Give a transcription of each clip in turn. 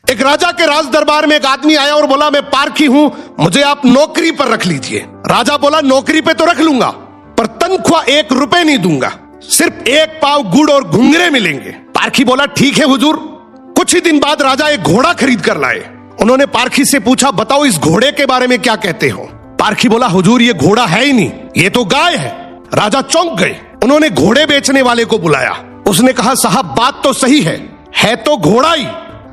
एक राजा के राज दरबार में एक आदमी आया और बोला, मैं पारखी हूं, मुझे आप नौकरी पर रख लीजिए। राजा बोला, नौकरी पे तो रख लूंगा, पर तनख्वाह 1 रुपए नहीं दूंगा, सिर्फ 1 पाव गुड़ और घुंघरे मिलेंगे। पारखी बोला, ठीक है हुजूर। कुछ ही दिन बाद राजा एक घोड़ा खरीद कर लाए। उन्होंने पारखी से पूछा, बताओ इस घोड़े के बारे में क्या कहते हो? पारखी बोला, हुजूर ये घोड़ा है ही नहीं, ये तो गाय है। राजा चौंक गए। उन्होंने घोड़े बेचने वाले को बुलाया। उसने कहा, साहब बात तो सही है तो घोड़ा ही,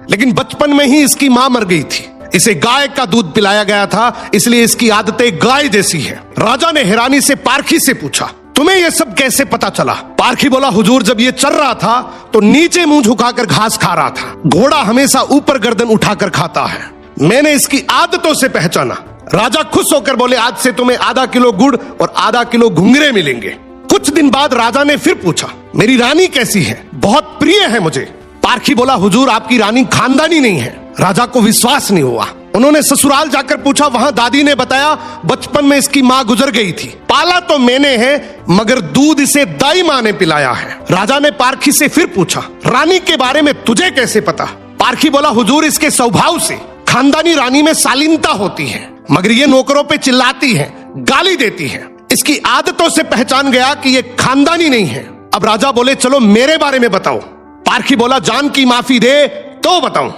लेकिन बचपन में ही इसकी मां मर गई थी, इसे गाय का दूध पिलाया गया था, इसलिए इसकी आदतें गाय जैसी है। राजा ने हैरानी से पारखी से पूछा, तुम्हें यह सब कैसे पता चला? पारखी बोला, हुजूर जब ये चल रहा था तो नीचे मुंह झुकाकर घास खा रहा था, घोड़ा हमेशा ऊपर गर्दन उठाकर खाता है, मैंने इसकी आदतों से पहचाना। राजा खुश होकर बोले, आज से तुम्हें आधा किलो गुड़ और आधा किलो घुंघरे मिलेंगे। कुछ दिन बाद राजा ने फिर पूछा, मेरी रानी कैसी है? बहुत प्रिय है मुझे। पारखी बोला, हुजूर आपकी रानी खानदानी नहीं है। राजा को विश्वास नहीं हुआ। उन्होंने ससुराल जाकर पूछा, वहां दादी ने बताया बचपन में इसकी मां गुजर गई थी, पाला तो मैंने है मगर दूध इसे दाई मां ने पिलाया है। राजा ने पारखी से फिर पूछा, रानी के बारे में तुझे कैसे पता? पारखी बोला, हुजूर इसके स्वभाव से खानदानी रानी में शालीनता होती है, मगर ये नौकरों पे चिल्लाती है, गाली देती है, इसकी आदतों से पहचान गया कि ये खानदानी नहीं है। अब राजा बोले, चलो मेरे बारे में बताओ। पारखी बोला, जान की माफी दे तो बताऊं।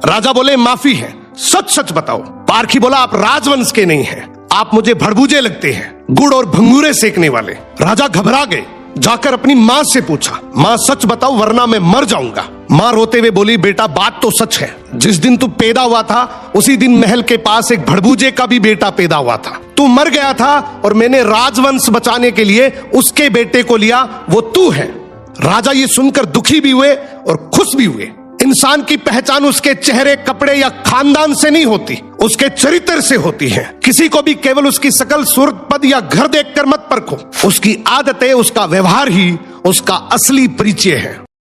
राजा बोले, माफी है, सच सच बताओ। पारखी बोला, आप राजवंश के नहीं हैं, आप मुझे भड़बूजे लगते हैं, गुड़ और भंगूरे सेकने वाले। राजा घबरा गए। जाकर अपनी मां से पूछा, मां सच बताओ वरना मैं मर जाऊंगा। मां रोते हुए बोली, बेटा बात तो सच है, जिस दिन तू पैदा हुआ था उसी दिन महल के पास एक भड़बूजे का भी बेटा पैदा हुआ था, तू मर गया था और मैंने राजवंश बचाने के लिए उसके बेटे को लिया, वो तू है। राजा ये सुनकर दुखी भी हुए और खुश भी हुए। इंसान की पहचान उसके चेहरे, कपड़े या खानदान से नहीं होती, उसके चरित्र से होती है। किसी को भी केवल उसकी शकल, सूरत, पद या घर देखकर मत परखो, उसकी आदतें, उसका व्यवहार ही उसका असली परिचय है।